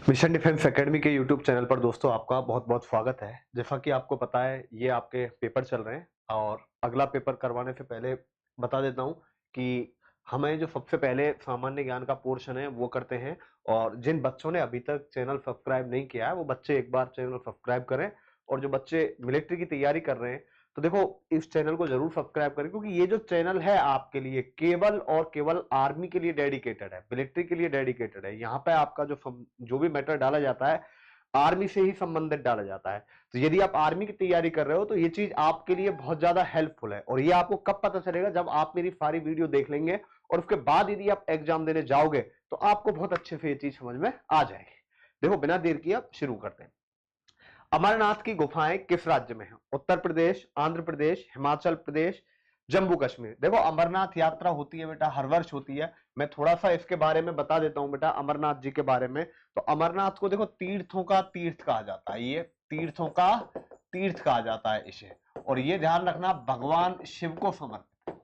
Mission defence academy के YouTube channel पर दोस्तों आपका बहुत बहुत स्वागत है। जैसा कि आपको पता है ये आपके पेपर चल रहे हैं और अगला पेपर करवाने से पहले बता देता हूं कि हमें जो सबसे पहले सामान्य ज्ञान का पोर्शन है वो करते हैं। और जिन बच्चों ने अभी तक चैनल सब्सक्राइब नहीं किया है वो बच्चे एक बार चैनल सब्सक्राइब करें। और जो बच्चे मिलिट्री की तैयारी कर रहे हैं तो देखो इस चैनल को जरूर सब्सक्राइब करें, क्योंकि ये जो चैनल है आपके लिए केवल और केवल आर्मी के लिए डेडिकेटेड है, मिलिट्री के लिए डेडिकेटेड है। यहाँ पे आपका जो भी मैटर डाला जाता है आर्मी से ही संबंधित डाला जाता है। तो यदि आप आर्मी की तैयारी कर रहे हो तो ये चीज आपके लिए बहुत ज्यादा हेल्पफुल है। और ये आपको कब पता चलेगा? जब आप मेरी सारी वीडियो देख लेंगे और उसके बाद यदि आप एग्जाम देने जाओगे तो आपको बहुत अच्छे से ये चीज समझ में आ जाएगी। देखो बिना देर किए अब शुरू करते हैं। अमरनाथ की गुफाएं किस राज्य में है? उत्तर प्रदेश, आंध्र प्रदेश, हिमाचल प्रदेश, जम्मू कश्मीर। देखो अमरनाथ यात्रा होती है बेटा, हर वर्ष होती है। मैं थोड़ा सा इसके बारे में बता देता हूं बेटा, अमरनाथ जी के बारे में। तो अमरनाथ को देखो तीर्थों का तीर्थ कहा जाता है, ये तीर्थों का तीर्थ कहा जाता है इसे। और ये ध्यान रखना भगवान शिव को समर्पित,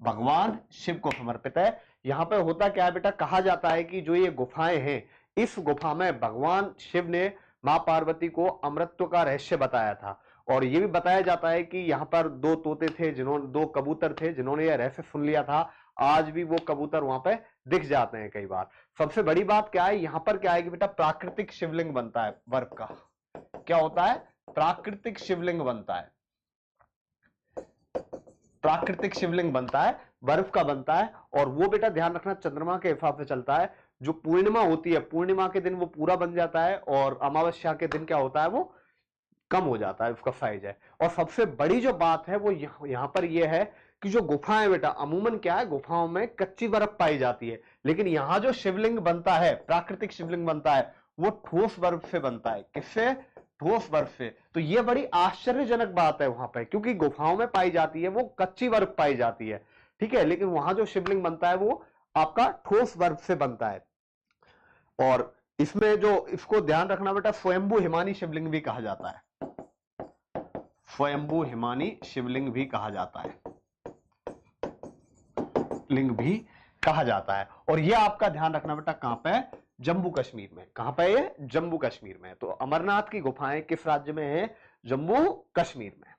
भगवान शिव को समर्पित है। यहां पे होता क्या है बेटा, कहा जाता है कि जो ये गुफाएं हैं इस गुफा में भगवान शिव ने मां पार्वती को अमृतत्व का रहस्य बताया था। और यह भी बताया जाता है कि यहां पर दो तोते थे, जिन्होंने दो कबूतर थे जिन्होंने यह रहस्य सुन लिया था। आज भी वो कबूतर वहां पे दिख जाते हैं कई बार। सबसे बड़ी बात क्या है, यहां पर क्या है कि बेटा प्राकृतिक शिवलिंग बनता है बर्फ का। क्या होता है? प्राकृतिक शिवलिंग बनता है, प्राकृतिक शिवलिंग बनता है, बर्फ का बनता है। और वो बेटा ध्यान रखना चंद्रमा के हिसाब से चलता है। जो पूर्णिमा होती है, पूर्णिमा के दिन वो पूरा बन जाता है और अमावस्या के दिन क्या होता है, वो कम हो जाता है, उसका साइज है। और सबसे बड़ी जो बात है वो यहां पर ये है कि जो गुफाएं बेटा अमूमन क्या है, गुफाओं में कच्ची बर्फ पाई जाती है, लेकिन यहां जो शिवलिंग बनता है, प्राकृतिक शिवलिंग बनता है, वो ठोस बर्फ से बनता है। किससे? ठोस बर्फ से। तो ये बड़ी आश्चर्यजनक बात है वहां पर, क्योंकि गुफाओं में पाई जाती है वो कच्ची बर्फ पाई जाती है, ठीक है, लेकिन वहां जो शिवलिंग बनता है वो आपका ठोस बर्फ से बनता है। और इसमें जो इसको ध्यान रखना बेटा, स्वयंभू हिमानी शिवलिंग भी कहा जाता है, स्वयंभू हिमानी शिवलिंग भी कहा जाता है, लिंग भी कहा जाता है। और यह आपका ध्यान रखना बेटा कहां पे? जम्मू कश्मीर में। कहां पे? ये जम्मू कश्मीर में। तो अमरनाथ की गुफाएं किस राज्य में है? जम्मू कश्मीर में।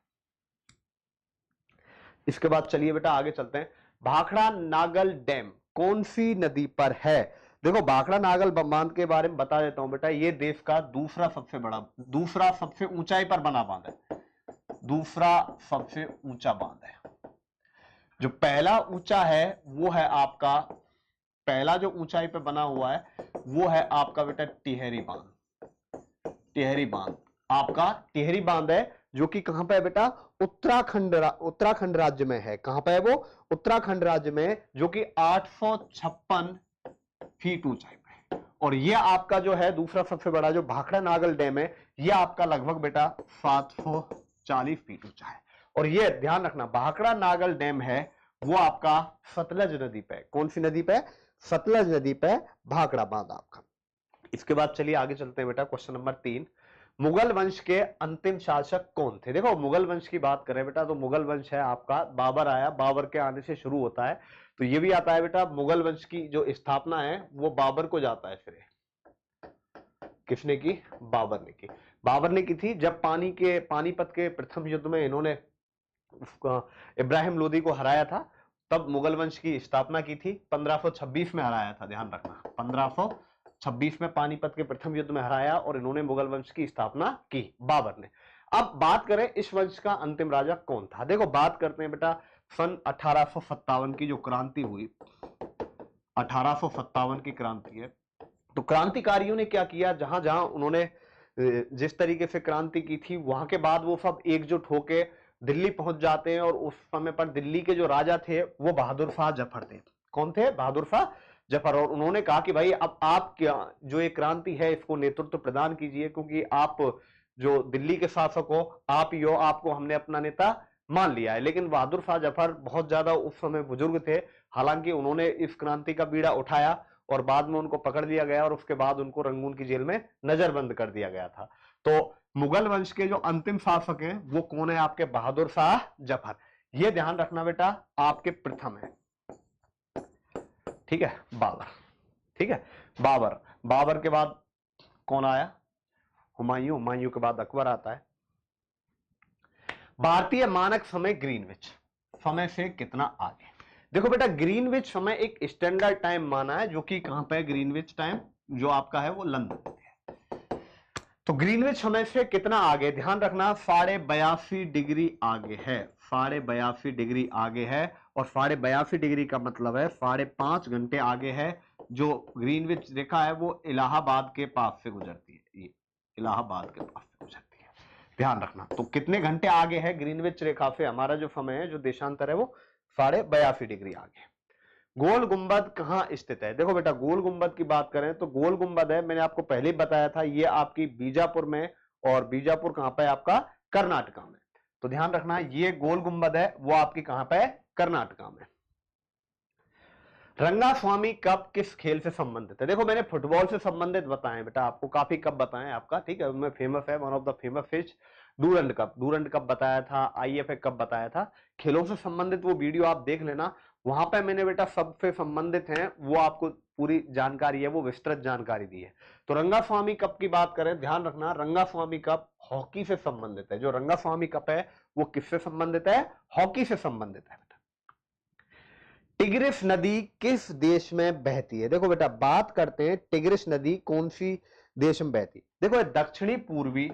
इसके बाद चलिए बेटा आगे चलते हैं। भाखड़ा नागल डैम कौन सी नदी पर है? देखो भाखड़ा नागल बांध के बारे में बता देता हूं बेटा, ये देश का दूसरा सबसे बड़ा, दूसरा सबसे ऊंचाई पर बना बांध है, दूसरा सबसे ऊंचा बांध है। जो पहला ऊंचा है वो है आपका, पहला जो ऊंचाई पे बना हुआ है वो है आपका बेटा टिहरी बांध, टिहरी बांध आपका टिहरी बांध है, जो कि कहां पे है बेटा? उत्तराखंड राज्य में है। कहां पे है वो? उत्तराखंड राज्य में, जो कि 856 फीट ऊंचाई पे है। और ये आपका जो है दूसरा सबसे बड़ा जो भाखड़ा नागल डैम है, ये आपका लगभग बेटा 740 फीट ऊंचा है। और ये ध्यान रखना भाखड़ा नागल डैम है वो आपका सतलज नदी पे। कौन सी नदी पे? सतलज नदी पे भाखड़ा बांध आपका। इसके बाद चलिए आगे चलते हैं बेटा, क्वेश्चन नंबर 3। मुगल वंश के अंतिम शासक कौन थे? देखो मुगल वंश की बात करें बेटा तो मुगल वंश है आपका, बाबर आया, बाबर के आने से शुरू होता है। तो ये भी आता है बेटा मुगल वंश की जो स्थापना है वो बाबर को जाता है श्रेय। किसने की? बाबर ने की। बाबर ने की थी जब पानीपत के प्रथम युद्ध में इन्होंने इब्राहिम लोदी को हराया था, तब मुगल वंश की स्थापना की थी। 1526 में हराया था, ध्यान रखना 1526 में पानीपत के प्रथम युद्ध में हराया और इन्होंने मुगल वंश की स्थापना की, बाबर ने। अब बात करें इस वंश का अंतिम राजा कौन था? देखो बात करते हैं बेटा सन 1857 की जो क्रांति हुई, 1857 की क्रांति है। तो क्रांतिकारियों ने क्या किया, जहां जहां उन्होंने जिस तरीके से क्रांति की थी वहां के बाद वो सब एकजुट होके दिल्ली पहुंच जाते हैं। और उस समय पर दिल्ली के जो राजा थे वो बहादुर शाह जफर थे। कौन थे? बहादुर शाह जफर। और उन्होंने कहा कि भाई अब आप क्या जो ये क्रांति है इसको नेतृत्व प्रदान कीजिए, क्योंकि आप जो दिल्ली के शासक हो आप ही हो, आपको हमने अपना नेता मान लिया है। लेकिन बहादुर शाह जफर बहुत ज्यादा उस समय बुजुर्ग थे, हालांकि उन्होंने इस क्रांति का बीड़ा उठाया और बाद में उनको पकड़ लिया गया और उसके बाद उनको रंगून की जेल में नजरबंद कर दिया गया था। तो मुगल वंश के जो अंतिम शासक हैं वो कौन है? आपके बहादुर शाह जफर। ये ध्यान रखना बेटा आपके प्रथम है, ठीक है, बाबर, ठीक है, बाबर। बाबर के बाद कौन आया? हुमायूं। हुमायूं के बाद अकबर आता है। भारतीय मानक समय ग्रीनविच समय से कितना आगे? देखो बेटा, ग्रीनविच समय एक स्टैंडर्ड टाइम माना है, जो कि कहां पे है? ग्रीनविच टाइम जो आपका है वो लंदन है। तो ग्रीनविच समय से कितना आगे? ध्यान रखना, 82.5 डिग्री आगे है। 82.5 डिग्री आगे है, और 82.5 डिग्री का मतलब है 5.5 घंटे आगे है। जो ग्रीनविच रेखा है वो इलाहाबाद के पास से गुजरती है, ये इलाहाबाद के पास से गुजरती है। ध्यान रखना, तो कितने घंटे आगे है ग्रीनविच रेखा से हमारा जो समय है, जो देशांतर है वो 82.5 डिग्री आगे। गोल गुंबद कहां स्थित है? देखो बेटा, गोल गुंबद की बात करें तो गोल गुंबद है, मैंने आपको पहले ही बताया था, ये आपकी बीजापुर में, और बीजापुर कहां पे है आपका? कर्नाटका में। तो ध्यान रखना, ये गोल गुंबद है वो आपकी कहां पे है? कर्नाटका में। रंगास्वामी कप किस खेल से संबंधित है? देखो, मैंने फुटबॉल से संबंधित बताए बेटा आपको, काफी कप बताए आपका, ठीक है, उनमें फेमस है, one of the famous fish Durand cup. Durand cup बताया था, आईएफए कप बताया था। खेलों से संबंधित वो वीडियो आप देख लेना, वहां पे मैंने बेटा सबसे संबंधित है वो आपको पूरी जानकारी है, वो विस्तृत जानकारी दी है। तो रंगास्वामी कप की बात करें, ध्यान रखना, रंगास्वामी कप हॉकी से संबंधित है। जो रंगास्वामी कप है वो किससे संबंधित है? हॉकी से संबंधित है। टिग्रिस नदी किस देश में बहती है? देखो बेटा, बात करते हैं टिग्रिस नदी कौन सी देश में बहती है। देखो, दक्षिणी पूर्वी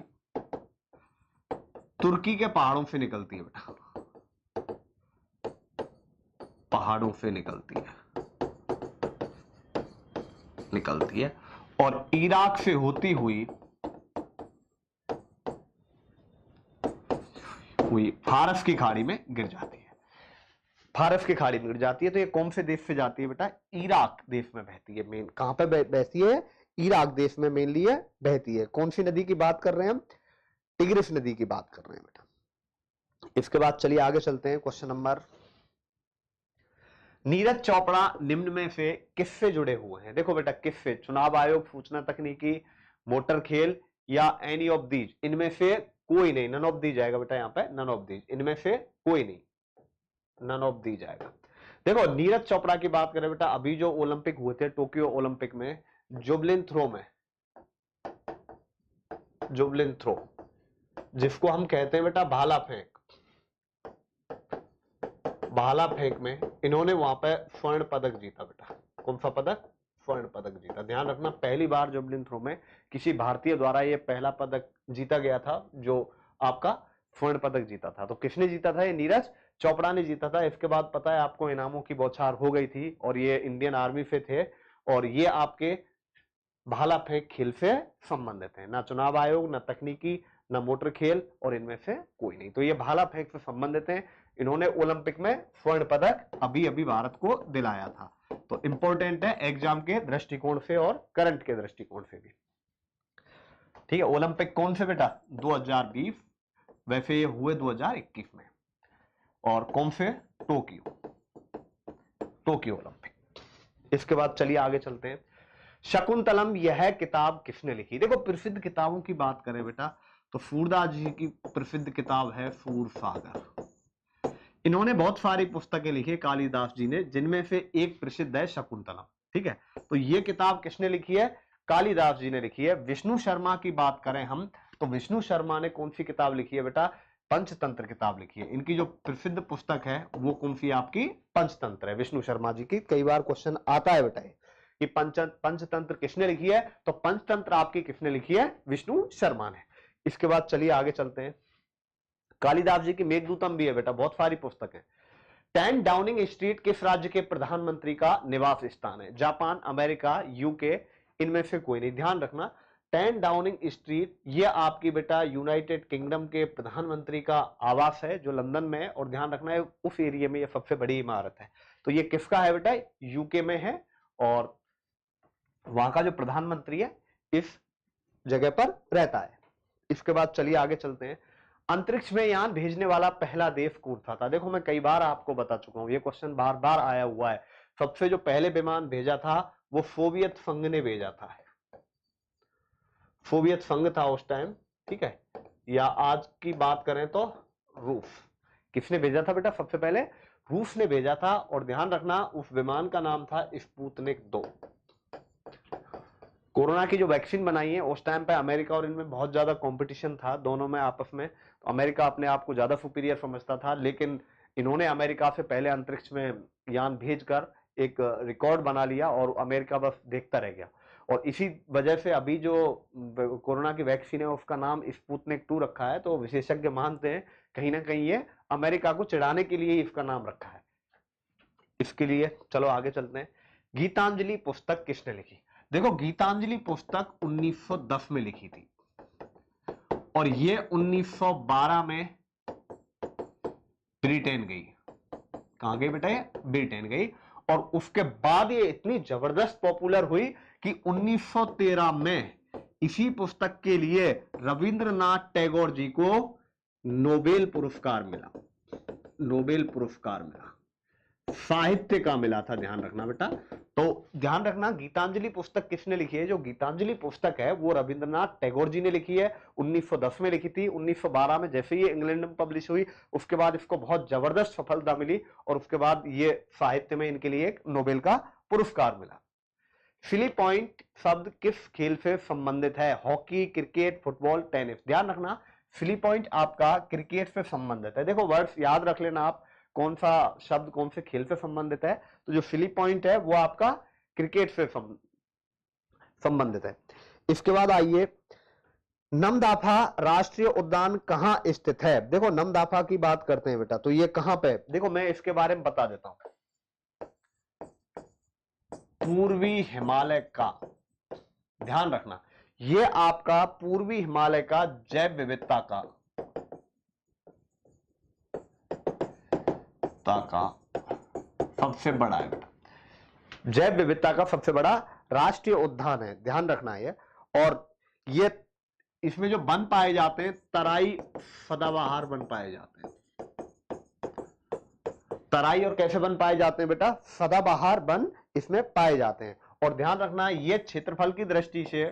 तुर्की के पहाड़ों से निकलती है बेटा, पहाड़ों से निकलती है, और इराक से होती हुई फारस की खाड़ी में गिर जाती है। फारस की खाड़ी में गिर जाती है। तो ये कौन से देश से जाती है बेटा? इराक देश में बहती है। मेन कहां पे बहती है? इराक देश में मेनली है बहती है। कौन सी नदी की बात कर रहे हैं हम? टिग्रिस नदी की बात कर रहे हैं बेटा। इसके बाद चलिए आगे चलते हैं। क्वेश्चन नंबर, नीरज चोपड़ा निम्न में से किससे जुड़े हुए हैं? देखो बेटा, किससे? चुनाव आयोग, सूचना तकनीकी, मोटर खेल, या एनी ऑफ दीज? इनमें से कोई नहीं, नन ऑफ दीज आएगा बेटा यहां पे, नन ऑफ दीज, इनमें से कोई नहीं, नन ऑफ दीज आएगा। देखो, नीरज चोपड़ा की बात करें बेटा, अभी जो ओलंपिक हुए थे, टोक्यो ओलंपिक में, जुबलिन थ्रो में, जुबलिन थ्रो, जिसको हम कहते हैं बेटा भाला फेंक, भाला फेंक में इन्होंने वहां पे स्वर्ण पदक जीता बेटा। कौन सा पदक? स्वर्ण पदक जीता। ध्यान रखना, पहली बार जुबलिन थ्रो में किसी भारतीय द्वारा यह पहला पदक जीता गया था, जो आपका स्वर्ण पदक जीता था। तो किसने जीता था? ये नीरज चोपड़ा ने जीता था। इसके बाद पता है आपको, इनामों की बौछार हो गई थी, और ये इंडियन आर्मी से थे, और ये आपके भाला फेंक खेल से संबंधित है। ना चुनाव आयोग, ना तकनीकी, ना मोटर खेल, और इनमें से कोई नहीं। तो ये भाला फेंक से संबंधित है। इन्होंने ओलंपिक में स्वर्ण पदक अभी अभी भारत को दिलाया था। तो इंपॉर्टेंट है एग्जाम के दृष्टिकोण से और करंट के दृष्टिकोण से भी। ठीक है, ओलंपिक कौन से बेटा? 2020, वैसे ये हुए 2021 में। और कौन से? Tokyo, Tokyo Olympic. इसके बाद चलिए आगे चलते हैं। शकुंतलम यह किताब किसने लिखी? देखो, प्रसिद्ध किताबों की बात करें बेटा, तो सूरदास जी की प्रसिद्ध किताब है सूर सागर। इन्होंने बहुत सारी पुस्तकें लिखी कालिदास जी ने, जिनमें से एक प्रसिद्ध है शकुंतलम। ठीक है, तो ये किताब किसने लिखी है? कालिदास जी ने लिखी है। विष्णु शर्मा की बात करें हम, तो विष्णु शर्मा ने कौन सी किताब लिखी है बेटा? पंचतंत्र किताब लिखी है। इनकी जो प्रसिद्ध पुस्तक है वो कौन सी? आपकी पंचतंत्र है, विष्णु शर्मा जी की। कई बार क्वेश्चन आता है बेटा कि पंचतंत्र किसने लिखी है, तो पंचतंत्र आपकी किसने लिखी है? विष्णु शर्मा ने। इसके बाद चलिए आगे चलते हैं। कालिदास जी की मेघदूतम भी है बेटा, बहुत सारी पुस्तक है। 10 डाउनिंग स्ट्रीट किस राज्य के प्रधानमंत्री का निवास स्थान है? जापान, अमेरिका, यूके, इनमें से कोई नहीं। ध्यान रखना, 10 डाउनिंग स्ट्रीट ये आपकी बेटा यूनाइटेड किंगडम के प्रधानमंत्री का आवास है, जो लंदन में है। और ध्यान रखना है, उस एरिया में ये सबसे बड़ी इमारत है। तो ये किसका है बेटा? यूके में है, और वहां का जो प्रधानमंत्री है इस जगह पर रहता है। इसके बाद चलिए आगे चलते हैं। अंतरिक्ष में यान भेजने वाला पहला देश कौन सा था? देखो, मैं कई बार आपको बता चुका हूं, ये क्वेश्चन बार बार आया हुआ है। सबसे जो पहले विमान भेजा था वो सोवियत संघ ने भेजा था। सोवियत संघ था उस टाइम, ठीक है। या आज की बात करें तो रूस। किसने भेजा था बेटा? सबसे पहले रूस ने भेजा था। और ध्यान रखना, उस विमान का नाम था स्पुतनिक 2। कोरोना की जो वैक्सीन बनाई है उस टाइम पे अमेरिका और इनमें बहुत ज्यादा कंपटीशन था दोनों में आपस में। तो अमेरिका अपने आप को ज्यादा सुपीरियर समझता था, लेकिन इन्होंने अमेरिका से पहले अंतरिक्ष में यान भेजकर एक रिकॉर्ड बना लिया और अमेरिका बस देखता रह गया। और इसी वजह से अभी जो कोरोना की वैक्सीन है उसका नाम स्पुतनिक 2 रखा है। तो विशेषज्ञ मानते हैं कहीं ना कहीं ये अमेरिका को चिढ़ाने के लिए इसका नाम रखा है। इसके लिए चलो आगे चलते हैं। गीतांजलि पुस्तक किसने लिखी? देखो गीतांजलि पुस्तक 1910 में लिखी थी और ये 1912 में ब्रिटेन गई। कहां गई बेटा? ये ब्रिटेन गई। और उसके बाद ये इतनी जबरदस्त पॉपुलर हुई कि 1913 में इसी पुस्तक के लिए रविंद्रनाथ टैगोर जी को नोबेल पुरस्कार मिला। नोबेल पुरस्कार मिला, साहित्य का मिला था, ध्यान रखना बेटा। तो ध्यान रखना गीतांजलि पुस्तक किसने लिखी है? जो गीतांजलि पुस्तक है वो रविंद्रनाथ टैगोर जी ने लिखी है, 1910 में लिखी थी। 1912 में जैसे ही इंग्लैंड में पब्लिश हुई उसके बाद इसको बहुत जबरदस्त सफलता मिली और उसके बाद ये साहित्य में इनके लिए एक नोबेल का पुरस्कार मिला। सिली पॉइंट शब्द किस खेल से संबंधित है? Hockey, cricket, football, tennis. ध्यान रखना सिली पॉइंट आपका क्रिकेट से संबंधित है। देखो वर्ड्स याद रख लेना आप, कौन सा शब्द कौन से खेल से संबंधित है। तो जो सिली पॉइंट है वो आपका क्रिकेट से संबंधित है। इसके बाद आइए, नमदाफा राष्ट्रीय उद्यान कहां स्थित है? देखो नमदाफा की बात करते हैं बेटा, तो ये कहां पे? देखो मैं इसके बारे में बता देता हूं। पूर्वी हिमालय का, ध्यान रखना, ये आपका पूर्वी हिमालय का जैव विविधता का सबसे बड़ा है बेटा, जैव विविधता का सबसे बड़ा राष्ट्रीय उद्यान है, ध्यान रखना है। और ये इसमें जो वन पाए जाते हैं तराई सदाबहार वन पाए जाते हैं। तराई और कैसे वन पाए जाते हैं बेटा? सदाबहार वन इसमें पाए जाते हैं। और ध्यान रखना ये क्षेत्रफल की दृष्टि से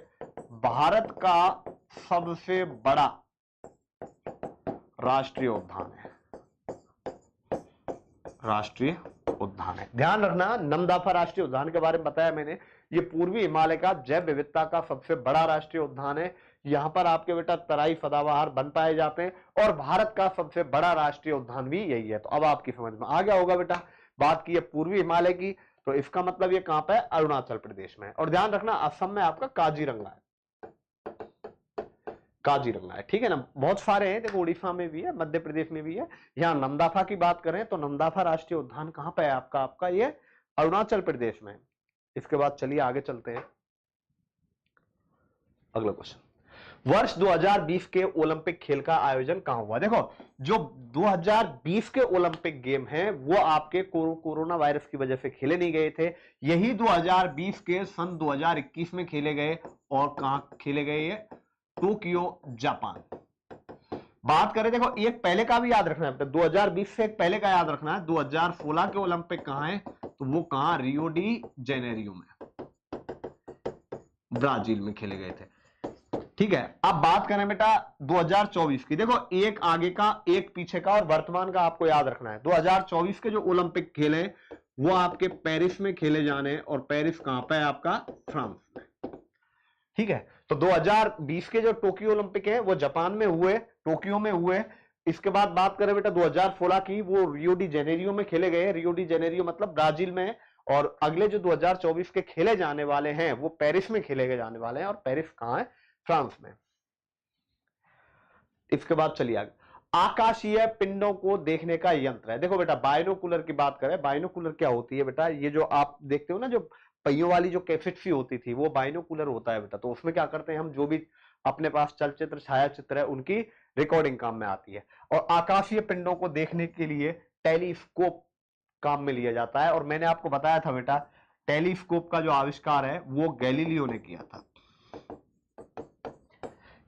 भारत का सबसे बड़ा राष्ट्रीय उद्यान है। राष्ट्रीय उद्यान है, ध्यान रखना। नमदाफा राष्ट्रीय उद्यान के बारे में बताया मैंने, ये पूर्वी हिमालय का जैव विविधता का सबसे बड़ा राष्ट्रीय उद्यान है। यहां पर आपके बेटा तराई सदाबहार वन पाए जाते हैं और भारत का सबसे बड़ा राष्ट्रीय उद्यान भी यही है। तो अब आपकी समझ में आ गया होगा बेटा। बात की है पूर्वी हिमालय की, तो इसका मतलब ये कहां पर है? अरुणाचल प्रदेश में। और ध्यान रखना असम में आपका काजीरंगा है, काजीरंगा है, ठीक है ना। बहुत सारे हैं, देखो उड़ीसा में भी है, मध्य प्रदेश में भी है। यहाँ नमदाफा की बात करें तो नमदाफा राष्ट्रीय उद्यान कहां पे है आपका? आपका ये अरुणाचल प्रदेश में। इसके बाद चलिए आगे चलते हैं। अगला क्वेश्चन, वर्ष 2020 के ओलंपिक खेल का आयोजन कहां हुआ? देखो जो 2020 के ओलंपिक गेम हैं वो आपके कोरोना वायरस की वजह से खेले नहीं गए थे। यही 2020 के सन 2021 में खेले गए। और कहां खेले गए? ये टोक्यो, जापान। बात करें, देखो एक पहले का भी याद रखना है, 2020 से एक पहले का याद रखना है। 2016 के ओलंपिक कहां है? तो वो कहां? रियो डी जेनेरियो में, ब्राजील में खेले गए थे, ठीक है। अब बात करें बेटा 2024 की, देखो एक आगे का एक पीछे का और वर्तमान का आपको याद रखना है। 2024 के जो ओलंपिक खेले वो आपके पेरिस में खेले जाने, और पेरिस कहां पे है आपका? फ्रांस में, ठीक है। तो 2020 के जो टोक्यो ओलंपिक है वो जापान में हुए, टोक्यो में हुए। इसके बाद बात करें बेटा 2016 की, वो रियो डी जेनेरियो में खेले गए। रियो डी जेनेरियो मतलब ब्राजील में। और अगले जो 2024 के खेले जाने वाले हैं वो पेरिस में खेले जाने वाले हैं, और पेरिस कहां है? फ्रांस में। इसके बाद चलिए आगे, आकाशीय पिंडों को देखने का यंत्र है। देखो बेटा बाइनोकुलर की बात करें, बाइनोकुलर क्या होती है बेटा? ये जो आप देखते हो ना, जो पहियों वाली जो कैसेट सी होती थी, वो बाइनोकुलर होता है बेटा। तो उसमें क्या करते हैं हम, जो भी अपने पास चलचित्र छायाचित्र है उनकी रिकॉर्डिंग काम में आती है। और आकाशीय पिंडों को देखने के लिए टेलीस्कोप काम में लिया जाता है। और मैंने आपको बताया था बेटा टेलीस्कोप का जो आविष्कार है वो गैलीलियो ने किया था,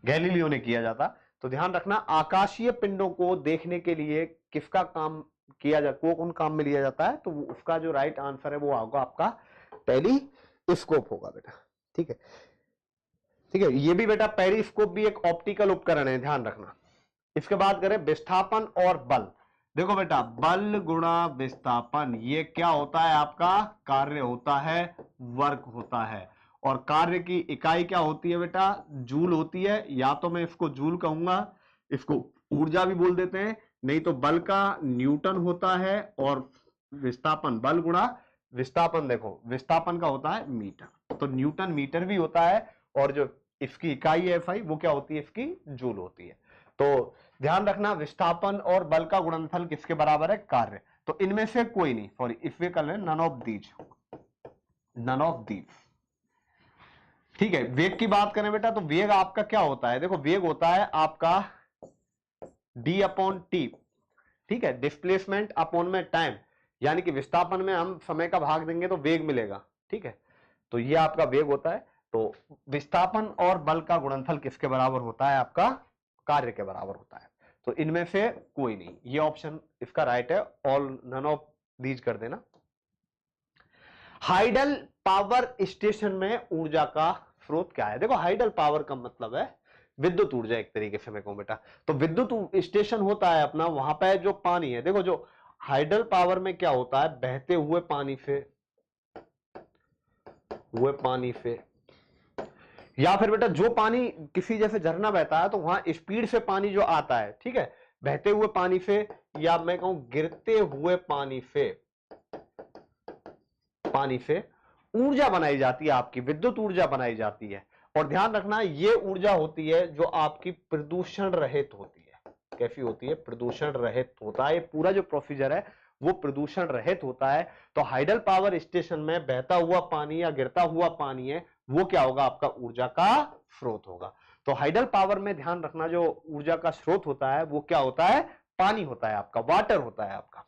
गैलीलियो ने किया जाता। तो ध्यान रखना आकाशीय पिंडों को देखने के लिए किसका काम किया जाता, कौन काम में लिया जाता है? तो उसका जो राइट आंसर है वो होगा आपका टेलीस्कोप होगा बेटा, ठीक है। ठीक है, ये भी बेटा पेरिस्कोप भी एक ऑप्टिकल उपकरण है, ध्यान रखना। इसके बाद करें विस्थापन और बल। देखो बेटा बल गुणा विस्थापन, ये क्या होता है? आपका कार्य होता है, वर्क होता है। और कार्य की इकाई क्या होती है बेटा, जूल होती है। या तो मैं इसको जूल कहूंगा, इसको ऊर्जा भी बोल देते हैं, नहीं तो बल का न्यूटन होता है, और विस्थापन बल गुणा विस्थापन, देखो विस्थापन का होता है मीटर, तो न्यूटन मीटर भी होता है, और जो इसकी इकाई है एफ आई वो क्या होती है, इसकी जूल होती है। तो ध्यान रखना विस्थापन और बल का गुणनफल किसके बराबर है, कार्य। तो इनमें से कोई नहीं, सॉरी इफ वे कर लें none of these, none of these. ठीक है, वेग की बात करें बेटा तो वेग आपका क्या होता है, देखो वेग होता है आपका डी अपॉन टी। ठीक है, डिस्प्लेसमेंट अपॉन में टाइम, यानी कि विस्थापन में हम समय का भाग देंगे तो वेग मिलेगा। ठीक है, तो ये आपका वेग होता है। तो विस्थापन और बल का गुणनफल किसके बराबर होता है, आपका कार्य के बराबर होता है। तो इनमें से कोई नहीं, ये ऑप्शन इसका राइट है, ऑल नन ऑफ दीज कर देना। हाइडल पावर स्टेशन में ऊर्जा का स्रोत क्या है, देखो हाइडल पावर का मतलब है विद्युत ऊर्जा, एक तरीके से मैं कहूं बेटा। तो विद्युत स्टेशन होता है अपना, वहां पे जो पानी है, देखो जो हाइडल पावर में क्या होता है, बहते हुए पानी से या फिर बेटा जो पानी किसी जैसे झरना बहता है तो वहां स्पीड से पानी जो आता है, ठीक है, बहते हुए पानी से या मैं कहूं गिरते हुए पानी से ऊर्जा बनाई जाती है, आपकी विद्युत ऊर्जा बनाई जाती है। और ध्यान रखना ये ऊर्जा होती है जो आपकी प्रदूषण रहित होती है। कैसी होती है, प्रदूषण रहित होता है। ये पूरा जो प्रोसीजर है वो प्रदूषण रहित होता है। तो हाइडल पावर स्टेशन में बहता हुआ पानी या गिरता हुआ पानी है, वो क्या होगा, आपका ऊर्जा का स्रोत होगा। तो हाइडल पावर में ध्यान रखना जो ऊर्जा का स्रोत होता है वो क्या होता है, पानी होता है आपका, वाटर होता है आपका।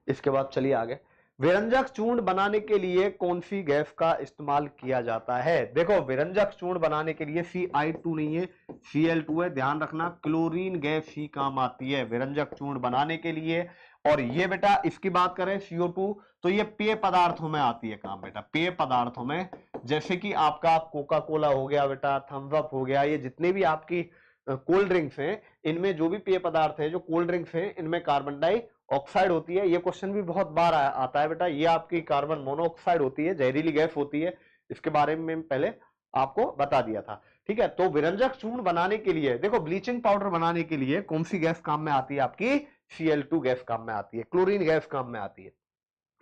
इसके बाद चलिए आगे, विरंजक चूर्ण बनाने के लिए कौन सी गैस का इस्तेमाल किया जाता है। देखो विरंजक चूर्ण बनाने के लिए Ci2 नहीं है, Cl2 है। ध्यान रखना क्लोरीन गैस ही काम आती है विरंजक चूर्ण बनाने के लिए। और ये बेटा इसकी बात करें CO2, तो ये पेय पदार्थों में आती है काम बेटा, पेय पदार्थों में, जैसे कि आपका कोका कोला हो गया बेटा, थम्स अप हो गया, ये जितने भी आपकी कोल्ड ड्रिंक्स हैं, इनमें जो भी पेय पदार्थ है, जो कोल्ड ड्रिंक्स हैं, इनमें कार्बन डाइऑक्साइड होती है। ये क्वेश्चन भी बहुत बार आता है बेटा, ये आपकी कार्बन मोनोऑक्साइड होती है, जहरीली गैस होती है। इसके बारे में पहले आपको बता दिया था। ठीक है, तो विरंजक चूर्ण बनाने के लिए, देखो ब्लीचिंग पाउडर बनाने के लिए कौन सी गैस काम में आती है, आपकी Cl2 गैस काम में आती है, क्लोरीन गैस काम में आती है।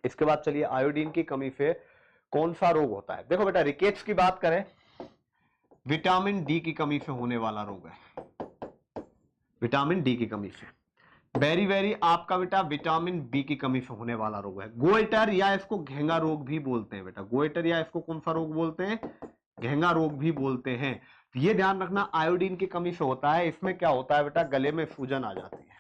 इसके बाद चलिए आयोडीन की कमी से कौन सा रोग होता है। देखो बेटा रिकेट्स की बात करें, विटामिन डी की कमी से होने वाला रोग है, विटामिन डी की कमी से। बेरी बेरी आपका बेटा विटामिन बी की कमी से होने वाला रोग है। गोइटर या इसको घेंगा रोग भी बोलते हैं बेटा, गोइटर या इसको कौन सा रोग बोलते हैं, घेंगा रोग भी बोलते हैं। ये ध्यान रखना आयोडीन की कमी से होता है। इसमें क्या होता है बेटा, गले में सूजन आ जाती है।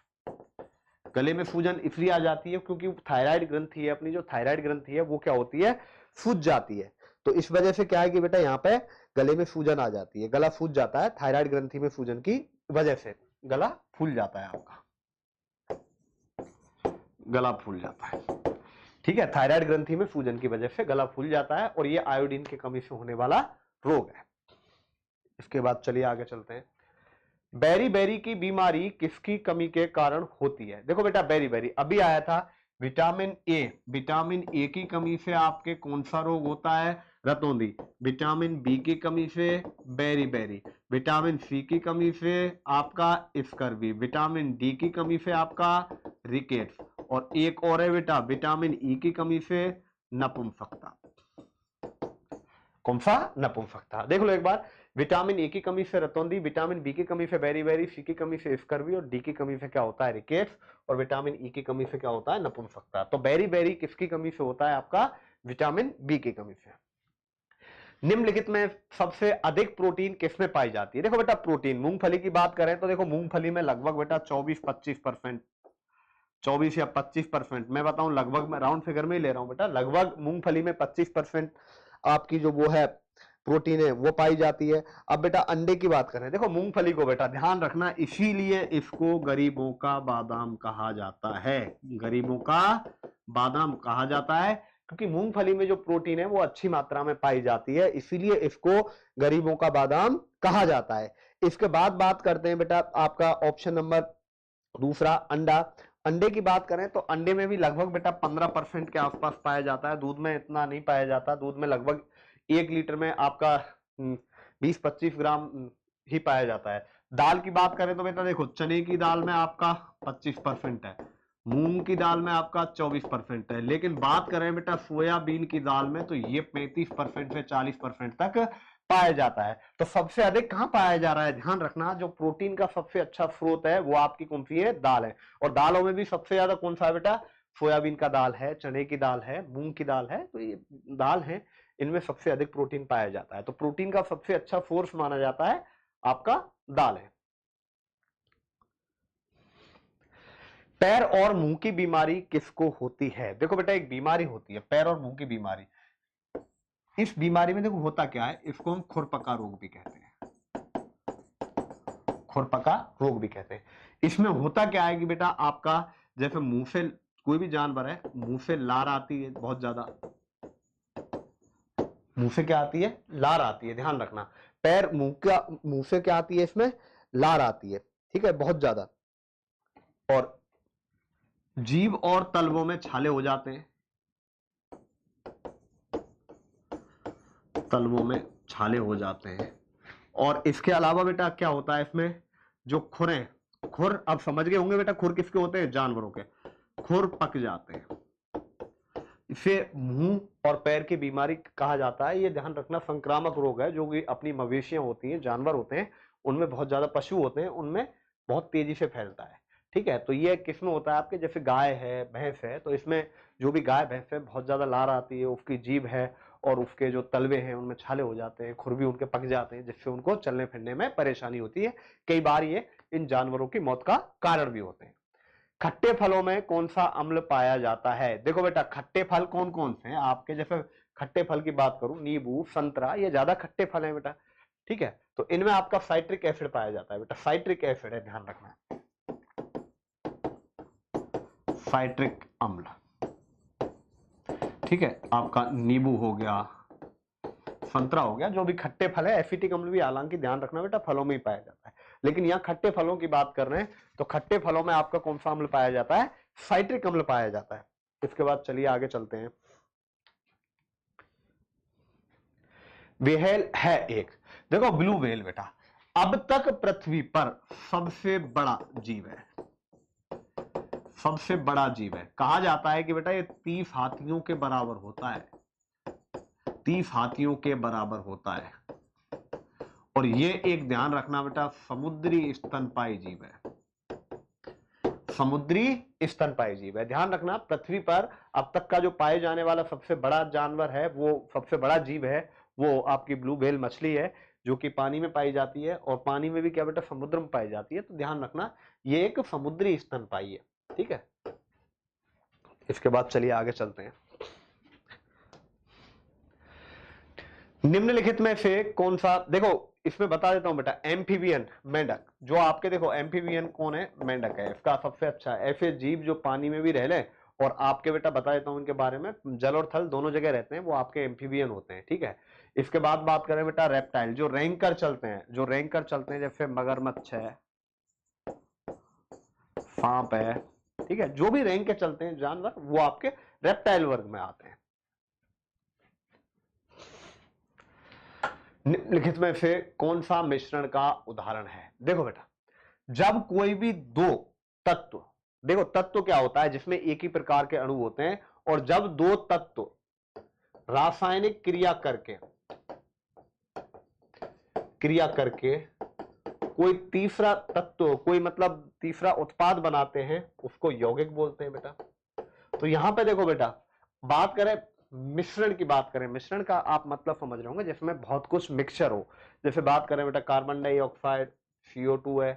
गले में सूजन इसलिए आ जाती है क्योंकि थायराइड ग्रंथि है अपनी, जो थायराइड ग्रंथि है वो क्या होती है, सूज जाती है। तो इस वजह से क्या है कि बेटा यहाँ पे गले में सूजन आ जाती है, गला सूज जाता है, थायराइड ग्रंथि में सूजन की वजह से गला फूल जाता है आपका, गला फूल जाता है। ठीक है, थायराइड ग्रंथि में सूजन की वजह से गला फूल जाता है, और ये आयोडीन की कमी से होने वाला रोग है। इसके बाद चलिए आगे चलते हैं, बेरी बेरी की बीमारी किसकी कमी के कारण होती है। देखो बेटा बेरी बेरी अभी आया था, विटामिन ए की कमी से आपके कौन सा रोग होता है, रतौंधी। विटामिन बी की कमी से बेरी बेरी, विटामिन सी की कमी से आपका स्कर्वी, विटामिन डी की कमी से आपका रिकेट्स, और एक और है बेटा विटामिन ई की कमी से नपुंसकता। कौन सा, नपुंसकता। देख लो एक बार, विटामिन ए की कमी से रतौंधी, विटामिन बी की कमी से बेरी बेरी, सी की कमी से स्कर्वी, और डी की कमी से क्या होता है, रिकेट्स, और विटामिन ई की कमी से क्या होता है, नपुंसकता। तो बेरी बेरी किसकी कमी से होता है, आपका विटामिन बी की कमी से। निम्नलिखित में सबसे अधिक प्रोटीन किसमें पाई जाती है। देखो बेटा प्रोटीन, मूंगफली की बात करें तो देखो मूंगफली में लगभग बेटा 24-25%, 24 या 25%, मैं बताऊं लगभग, मैं राउंड फिगर में ही ले रहा हूं बेटा, लगभग मूंगफली में 25% आपकी जो वो है प्रोटीन है वो पाई जाती है। अब बेटा अंडे की बात करें, देखो मूंगफली को बेटा ध्यान रखना, इसीलिए इसको गरीबों का बादाम कहा जाता है, गरीबों का बादाम कहा जाता है, क्योंकि मूंगफली में जो प्रोटीन है वो अच्छी मात्रा में पाई जाती है, इसीलिए इसको गरीबों का बादाम कहा जाता है। इसके बाद बात करते हैं बेटा आपका ऑप्शन नंबर दूसरा, अंडा। अंडे की बात करें तो अंडे में भी लगभग बेटा 15% के आसपास पाया जाता है, दूध में इतना नहीं पाया जाता, दूध में लगभग 1 लीटर में आपका 20-25 ग्राम ही पाया जाता है। दाल की बात करें तो बेटा देखो, चने की दाल में आपका 25% है, मूंग की दाल में आपका 24% है, लेकिन बात करें बेटा सोयाबीन की दाल में तो ये 35% से 40% तक पाया जाता है। तो सबसे अधिक कहां पाया जा रहा है, ध्यान रखना, जो प्रोटीन का सबसे अच्छा स्रोत है वो आपकी कौन सी है, दाल है। और दालों में भी सबसे ज्यादा कौन सा है बेटा, सोयाबीन का दाल है, चने की दाल है, मूंग की दाल है, तो ये दाल है, इनमें सबसे अधिक प्रोटीन पाया जाता है। तो प्रोटीन का सबसे अच्छा सोर्स माना जाता है आपका दाल है। पैर और मुंह की बीमारी किसको होती है, देखो बेटा एक बीमारी होती है पैर और मुंह की बीमारी। इस बीमारी में देखो होता क्या है, इसको हम खुरपका रोग भी कहते हैं, खुरपका रोग भी कहते हैं। इसमें होता क्या है कि बेटा आपका जैसे मुंह से कोई भी जानवर है, मुंह से लार आती है बहुत ज्यादा, मुंह से क्या आती है, लार आती है, ध्यान रखना। पैर मुंह से क्या आती है, इसमें लार आती है, ठीक है, बहुत ज्यादा। और जीभ और तलवों में छाले हो जाते हैं, तलवों में छाले हो जाते हैं। और इसके अलावा बेटा क्या होता है इसमें, जो खुर हैं, खुर अब समझ गए होंगे बेटा, खुर किसके होते हैं, जानवरों के, खुर पक जाते हैं। इसे मुंह और पैर की बीमारी कहा जाता है। ये ध्यान रखना संक्रामक रोग है, जो कि अपनी मवेशियां होती हैं, जानवर होते हैं, उनमें बहुत ज्यादा पशु होते हैं, उनमें बहुत तेजी से फैलता है, ठीक है। तो ये किसमें होता है, आपके जैसे गाय है, भैंस है, तो इसमें जो भी गाय भैंस है बहुत ज्यादा लार आती है, उसकी जीभ है और उसके जो तलवे हैं उनमें छाले हो जाते हैं, खुर भी उनके पक जाते हैं, जिससे उनको चलने फिरने में परेशानी होती है। कई बार ये इन जानवरों की मौत का कारण भी होते हैं। खट्टे फलों में कौन सा अम्ल पाया जाता है, देखो बेटा खट्टे फल कौन कौन से हैं आपके, जैसे खट्टे फल की बात करूं, नींबू, संतरा, ये ज्यादा खट्टे फल हैं बेटा, ठीक है। तो इनमें आपका साइट्रिक एसिड पाया जाता है बेटा, साइट्रिक एसिड है, ध्यान रखना, साइट्रिक अम्ल, ठीक है। आपका नींबू हो गया, संतरा हो गया, जो भी खट्टे फल है, एसिटिक अम्ल भी हालांकि ध्यान रखना बेटा फलों में ही पाया जाता है, लेकिन यहां खट्टे फलों की बात कर रहे हैं, तो खट्टे फलों में आपका कौन सा अम्ल पाया जाता है, साइट्रिक अम्ल पाया जाता है। इसके बाद चलिए आगे चलते हैं। व्हेल है एक, देखो ब्लू व्हेल बेटा अब तक पृथ्वी पर सबसे बड़ा जीव है, सबसे बड़ा जीव है। कहा जाता है कि बेटा ये 30 हाथियों के बराबर होता है, 30 हाथियों के बराबर होता है। और ये एक ध्यान रखना बेटा समुद्री स्तनपायी जीव है, समुद्री स्तनपायी जीव है। ध्यान रखना पृथ्वी पर अब तक का जो पाए जाने वाला सबसे बड़ा जानवर है, वो सबसे बड़ा जीव है, वो आपकी ब्लू व्हेल मछली है, जो कि पानी में पाई जाती है, और पानी में भी क्या बेटा समुद्र में पाई जाती है। तो ध्यान रखना ये एक समुद्री स्तनपायी है, ठीक है। इसके बाद चलिए आगे चलते हैं। निम्नलिखित में से कौन सा, देखो इसमें बता देता हूं बेटा, एम्फीबियन मेंढक, जो आपके देखो एम्फीबियन कौन है, मेंढक है, इसका सबसे अच्छा है। ऐसे जीव जो पानी में भी रह ले, और आपके बेटा बता देता हूं इनके बारे में, जल और थल दोनों जगह रहते हैं, वो आपके एम्फीबियन होते हैं, ठीक है। इसके बाद बात करें बेटा रेप्टाइल, जो रेंग कर चलते हैं, जो रेंग कर चलते हैं, जैसे मगरमच्छ है, सांप है, ठीक है, जो भी रेंग के चलते हैं जानवर, वो आपके रेप्टाइल वर्ग में आते हैं। निम्नलिखित में से कौन सा मिश्रण का उदाहरण है, देखो बेटा जब कोई भी दो तत्व, देखो तत्व क्या होता है, जिसमें एक ही प्रकार के अणु होते हैं, और जब दो तत्व रासायनिक क्रिया करके कोई तीसरा तत्व, कोई मतलब तीसरा उत्पाद बनाते हैं, उसको यौगिक बोलते हैं बेटा। तो यहां पे देखो बेटा बात करें मिश्रण की, बात करें मिश्रण का आप मतलब समझ रहे होंगे, जिसमें बहुत कुछ मिक्सचर हो। जैसे बात करें बेटा कार्बन डाइऑक्साइड, CO2 है,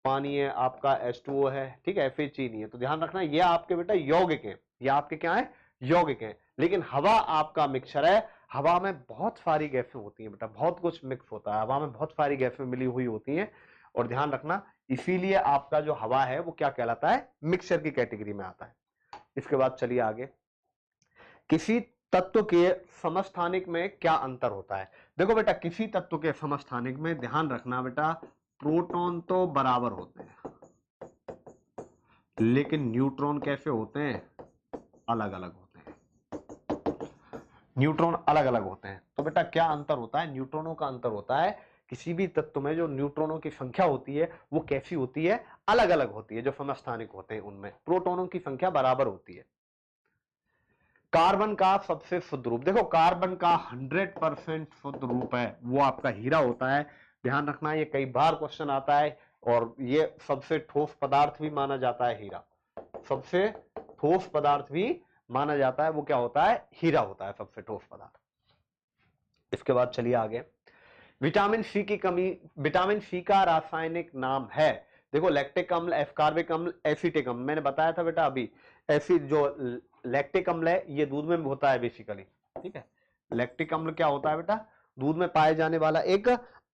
पानी है आपका H2O है, ठीक है, फिर चीनी है। तो ध्यान रखना ये आपके बेटा यौगिक है, ये आपके क्या है, यौगिक है। लेकिन हवा आपका मिक्सचर है, हवा में बहुत सारी गैसें होती हैं बेटा, बहुत कुछ मिक्स होता है, हवा में बहुत सारी गैसें मिली हुई होती हैं। और ध्यान रखना इसीलिए आपका जो हवा है वो क्या कहलाता है, मिक्सचर की कैटेगरी में आता है। इसके बाद चलिए आगे, किसी तत्व के समस्थानिक में क्या अंतर होता है, देखो बेटा किसी तत्व के समस्थानिक में ध्यान रखना बेटा प्रोटॉन तो बराबर होते हैं, लेकिन न्यूट्रॉन कैसे होते हैं? अलग अलग होते हैं। न्यूट्रॉन अलग अलग होते हैं। तो बेटा क्या अंतर होता है? न्यूट्रॉनों का अंतर होता है किसी भी तत्व में जो न्यूट्रॉनों की संख्या होती है वो कैसी होती है? अलग अलग होती है। जो समस्थानिक होते हैं उनमें प्रोटॉनों की संख्या बराबर होती है। कार्बन का सबसे शुद्ध रूप, देखो कार्बन का 100% शुद्ध रूप है वो आपका हीरा होता है। ध्यान रखना, ये कई बार क्वेश्चन आता है। और ये सबसे ठोस पदार्थ भी माना जाता है हीरा। सबसे ठोस पदार्थ भी माना जाता है, वो क्या होता है? हीरा होता है सबसे ठोस पदार्थ। इसके बाद चलिए आगे। विटामिन सी की कमी, विटामिन सी का रासायनिक नाम है, देखो लैक्टिक अम्ल, एस्कॉर्बिक अम्ल, एसिटिक अम्ल। मैंने बताया था बेटा अभी, ऐसी जो लैक्टिक अम्ल है ये दूध में होता है बेसिकली, ठीक है। लैक्टिक अम्ल क्या होता है बेटा? दूध में पाए जाने वाला एक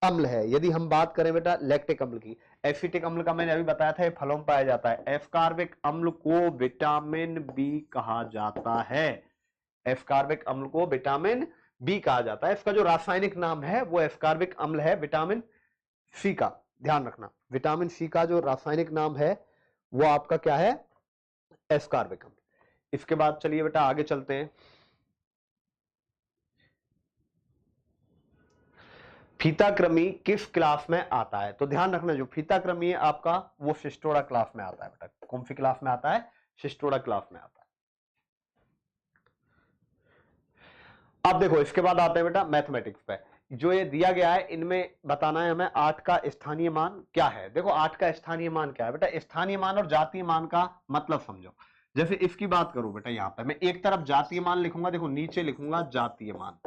अम्ल है। यदि हम बात करें बेटा लैक्टिक अम्ल की, एसिटिक अम्ल का मैंने अभी बताया था ये फलों में पाया जाता है। एस्कॉर्बिक अम्ल को विटामिन बी कहा जाता है। एस्कॉर्बिक अम्ल को विटामिन बी कहा जाता है। इसका जो रासायनिक नाम है वो एस्कॉर्बिक अम्ल है विटामिन सी का। ध्यान रखना, विटामिन सी का जो रासायनिक नाम है वो आपका क्या है? एस्कॉर्बिक अम्ल। इसके बाद चलिए बेटा आगे चलते हैं। फीताकृमि किस क्लास में आता है? तो ध्यान रखना, जो फीताकृमि है आपका वो शिस्टोरा क्लास में आता है बेटा। कौन सी क्लास में आता है? शिस्टोरा क्लास में आता है। अब देखो इसके बाद आते हैं बेटा मैथमेटिक्स पे। जो ये दिया गया है इनमें बताना है हमें 8 का स्थानीय मान क्या है। देखो 8 का स्थानीय मान क्या है बेटा? स्थानीय मान और जातीय मान का मतलब समझो। जैसे इसकी बात करूं बेटा, यहां पे मैं एक तरफ जातीय मान लिखूंगा, देखो नीचे लिखूंगा जातीय मान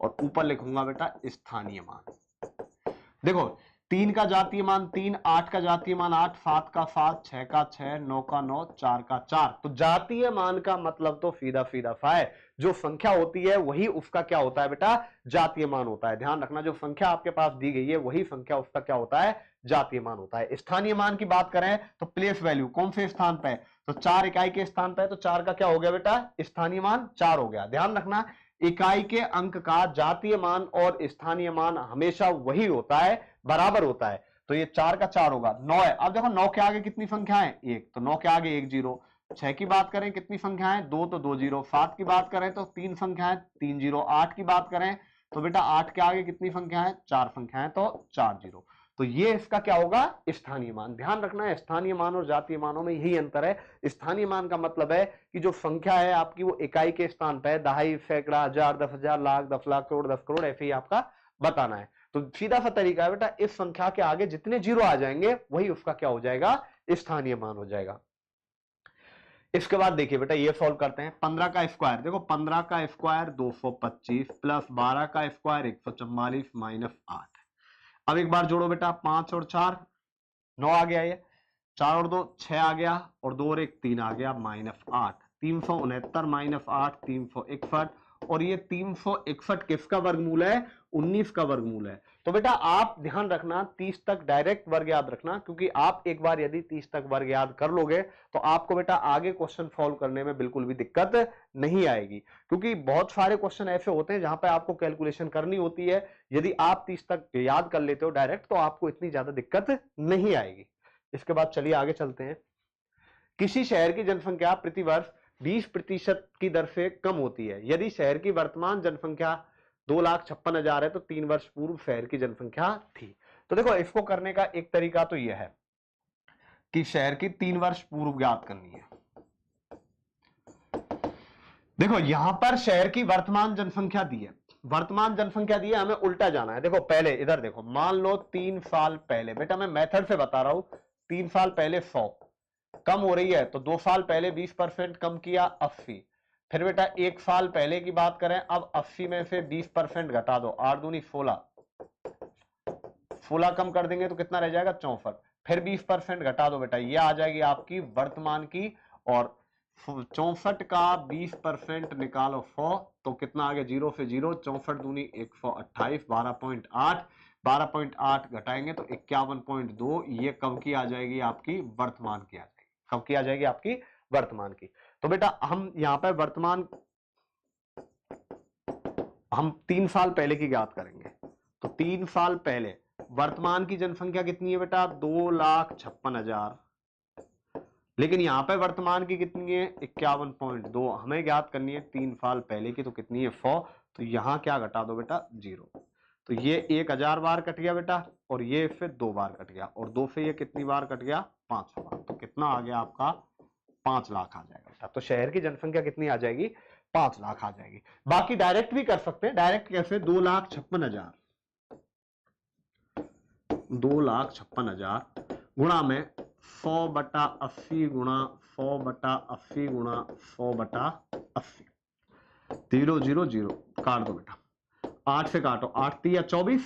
और ऊपर लिखूंगा बेटा स्थानीय मान। देखो 3 का जातीय मान 3, 8 का जातीय मान 8, 7 का 7, 6 का 6, 9 का 9, 4 का 4। तो जातीय मान का मतलब तो सीधा सीधा सा है, जो संख्या होती है वही उसका क्या होता है बेटा? जातीय मान होता है। ध्यान रखना, जो संख्या आपके पास दी गई है वही संख्या उसका क्या होता है? जातीय मान होता है। स्थानीय मान की बात करें तो प्लेस वैल्यू कौन से स्थान पे है? तो 4 इकाई के स्थान पे है, तो 4 का क्या हो गया बेटा? स्थानीय मान 4 हो गया। ध्यान रखना, इकाई के अंक का जातीय मान और स्थानीय मान हमेशा वही होता है, बराबर होता है। तो ये 4 का 4 होगा। 9 है, अब देखो 9 के आगे कितनी संख्या है? 1, तो 9 के आगे 1 जीरो। 6 की बात करें कितनी संख्या है? 2, तो 2 जीरो। 7 की बात करें तो 3 संख्या है, 3 जीरो। 8 की बात करें तो बेटा 8 के आगे कितनी संख्या है? 4 संख्या है, तो 4 जीरो। तो ये इसका क्या होगा? स्थानीय मान। ध्यान रखना है, स्थानीय मान और जातीय मानों में यही अंतर है। स्थानीय मान का मतलब है कि जो संख्या है आपकी वो इकाई के स्थान पर है, दहाई, सैकड़ा, हजार, 10,000, लाख, 10 लाख, करोड़, 10 करोड़, ऐसे ही आपका बताना है। तो सीधा सा तरीका है बेटा, इस संख्या के आगे जितने जीरो आ जाएंगे वही उसका क्या हो जाएगा? स्थानीय मान हो जाएगा। इसके बाद देखिए बेटा ये सॉल्व करते हैं। 15 का स्क्वायर, देखो 15 का स्क्वायर 225 प्लस 12 का स्क्वायर 144 माइनस 8। अब एक बार जोड़ो बेटा, 5 और 4 9 आ गया, ये 4 और 2 6 आ गया, और 2 और 1 3 आ गया, माइनस 8। 369 माइनस 8 361। और ये 361 किसका वर्गमूल है? 19 का वर्गमूल है। तो बेटा आप ध्यान रखना 30 तक डायरेक्ट वर्ग याद रखना, क्योंकि आप एक बार यदि 30 तक वर्ग याद कर लोगे तो आपको बेटा आगे क्वेश्चन सॉल्व करने में बिल्कुल भी दिक्कत नहीं आएगी। क्योंकि बहुत सारे क्वेश्चन ऐसे होते हैं जहां पे आपको कैलकुलेशन करनी होती है। यदि आप 30 तक याद कर लेते हो डायरेक्ट तो आपको इतनी ज्यादा दिक्कत नहीं आएगी। इसके बाद चलिए आगे चलते हैं। किसी शहर की जनसंख्या प्रतिवर्ष 20% की दर से कम होती है यदि शहर की वर्तमान जनसंख्या 2,56,000 है, तो 3 वर्ष पूर्व शहर की जनसंख्या थी। तो देखो इसको करने का एक तरीका तो यह है कि शहर की 3 वर्ष पूर्व ज्ञात करनी है। देखो यहां पर शहर की वर्तमान जनसंख्या दी है, वर्तमान जनसंख्या दी है, हमें उल्टा जाना है। देखो पहले इधर देखो, मान लो 3 साल पहले, बेटा मैं मेथड से बता रहा हूं, 3 साल पहले 100 कम हो रही है, तो 2 साल पहले 20% कम किया 80। फिर बेटा 1 साल पहले की बात करें, अब 80 में से 20% घटा दो, 8 दूनी 16, 16 कम कर देंगे तो कितना रह जाएगा? 64। फिर 20% घटा दो बेटा, ये आ जाएगी आपकी वर्तमान की। और 64 का 20% निकालो 100, तो कितना आ गया? 0 से 0, 64 दूनी 128, 12.8, 12.8 घटाएंगे तो 51.2। ये कब की आ जाएगी? आपकी वर्तमान की आ जाएगी। कब की आ जाएगी? आपकी वर्तमान की। तो बेटा हम यहां पर वर्तमान, हम 3 साल पहले की ज्ञात करेंगे। तो 3 साल पहले वर्तमान की जनसंख्या कितनी है बेटा? 2,56,000 लेकिन यहाँ पे वर्तमान की कितनी है 51.2, हमें ज्ञात करनी है 3 साल पहले की, तो कितनी है 4। तो यहाँ क्या घटा दो बेटा 0, तो ये 1000 बार कट गया बेटा, और ये फिर 2 बार कट गया, और 2 से ये कितनी बार कट गया 5 बार, तो कितना आ गया आपका 5 लाख आ जाएगा बेटा। तो शहर की जनसंख्या कितनी आ जाएगी 5 लाख आ जाएगी। बाकी डायरेक्ट भी कर सकते हैं, डायरेक्ट कैसे 2,56,000, 2,56,000 गुणा में 100/80 गुणा 100/80 गुणा 100/80, 0 0 0 काट दो बेटा, 8 से काटो, 8 3 24,